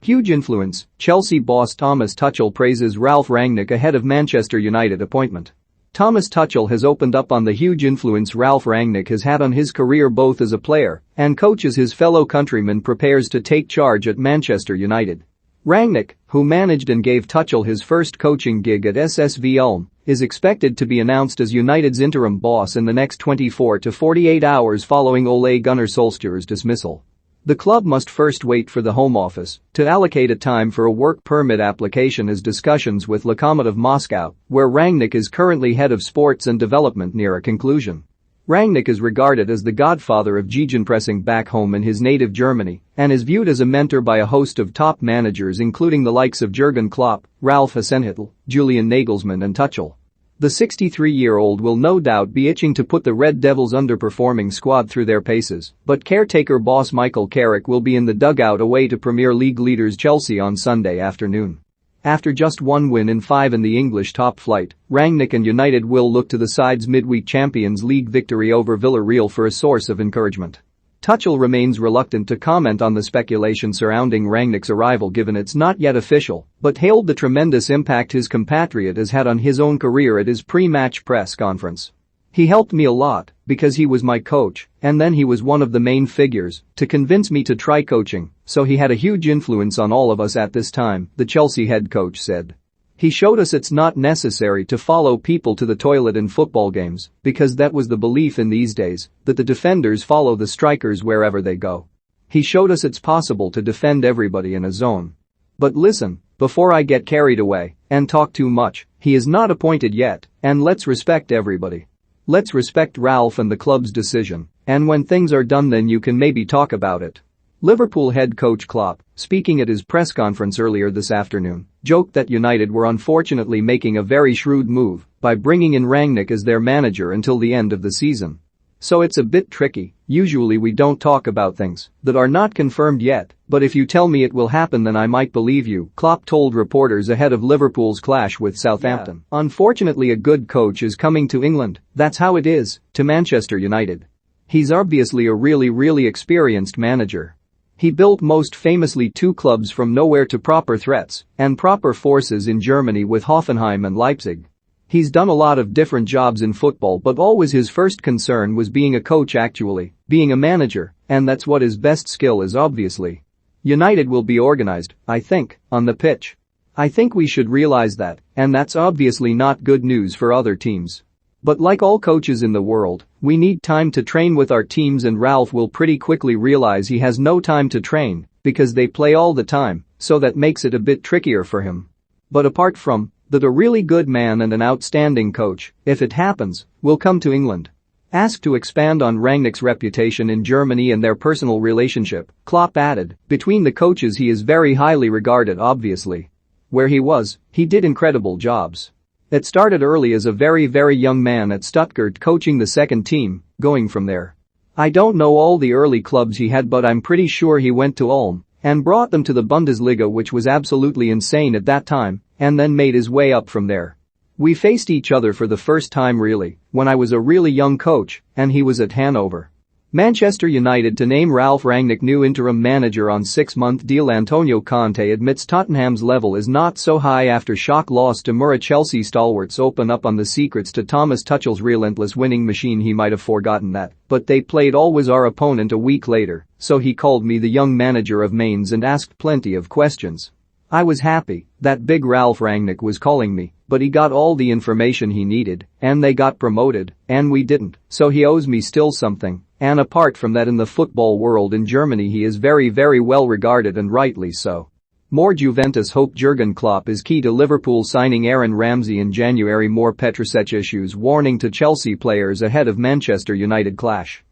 Huge influence, Chelsea boss Thomas Tuchel praises Ralf Rangnick ahead of Manchester United appointment. Thomas Tuchel has opened up on the huge influence Ralf Rangnick has had on his career both as a player and coach as his fellow countryman prepares to take charge at Manchester United. Rangnick, who managed and gave Tuchel his first coaching gig at SSV Ulm, is expected to be announced as United's interim boss in the next 24 to 48 hours following Ole Gunnar Solskjaer's dismissal. The club must first wait for the Home Office to allocate a time for a work permit application as discussions with Lokomotiv Moscow, where Rangnick is currently head of sports and development, near a conclusion. Rangnick is regarded as the godfather of gegenpressing back home in his native Germany and is viewed as a mentor by a host of top managers including the likes of Jurgen Klopp, Ralf Hasenhüttl, Julian Nagelsmann and Tuchel. The 63-year-old will no doubt be itching to put the Red Devils' underperforming squad through their paces, but caretaker boss Michael Carrick will be in the dugout away to Premier League leaders Chelsea on Sunday afternoon. After just one win in 5 in the English top flight, Rangnick and United will look to the side's midweek Champions League victory over Villarreal for a source of encouragement. Tuchel remains reluctant to comment on the speculation surrounding Rangnick's arrival given it's not yet official, but hailed the tremendous impact his compatriot has had on his own career at his pre-match press conference. "He helped me a lot because he was my coach and then he was one of the main figures to convince me to try coaching, so he had a huge influence on all of us at this time," the Chelsea head coach said. "He showed us it's not necessary to follow people to the toilet in football games because that was the belief in these days, that the defenders follow the strikers wherever they go. He showed us it's possible to defend everybody in a zone. But listen, before I get carried away and talk too much, he is not appointed yet, and let's respect everybody. Let's respect Ralf and the club's decision, and when things are done then you can maybe talk about it." Liverpool head coach Klopp, speaking at his press conference earlier this afternoon, joked that United were unfortunately making a very shrewd move by bringing in Rangnick as their manager until the end of the season. "So it's a bit tricky, usually we don't talk about things that are not confirmed yet, but if you tell me it will happen then I might believe you," Klopp told reporters ahead of Liverpool's clash with Southampton. "Unfortunately a good coach is coming to England, that's how it is, to Manchester United. He's obviously a really experienced manager. He built most famously 2 clubs from nowhere to proper threats and proper forces in Germany with Hoffenheim and Leipzig. He's done a lot of different jobs in football but always his first concern was being a coach actually, being a manager, and that's what his best skill is obviously. United will be organized, I think, on the pitch. I think we should realize that, and that's obviously not good news for other teams. But like all coaches in the world, we need time to train with our teams and Ralf will pretty quickly realize he has no time to train because they play all the time, so that makes it a bit trickier for him. But apart from that, a really good man and an outstanding coach, if it happens, will come to England." Asked to expand on Rangnick's reputation in Germany and their personal relationship, Klopp added, "Between the coaches he is very highly regarded obviously. Where he was, he did incredible jobs. It started early as a very young man at Stuttgart coaching the second team, going from there. I don't know all the early clubs he had but I'm pretty sure he went to Ulm and brought them to the Bundesliga which was absolutely insane at that time, and then made his way up from there. We faced each other for the first time really, when I was a really young coach and he was at Hanover." Manchester United to name Ralf Rangnick new interim manager on 6-month deal. Antonio Conte admits Tottenham's level is not so high after shock loss to Mura. Chelsea stalwarts open up on the secrets to Thomas Tuchel's relentless winning machine. "He might have forgotten that, but they played always our opponent a week later, so he called me the young manager of Mainz and asked plenty of questions. I was happy that big Ralf Rangnick was calling me, but he got all the information he needed and they got promoted and we didn't, so he owes me still something. And apart from that in the football world in Germany he is very well regarded and rightly so." More Juventus hope Jurgen Klopp is key to Liverpool signing Aaron Ramsey in January. More Petrosech issues warning to Chelsea players ahead of Manchester United clash.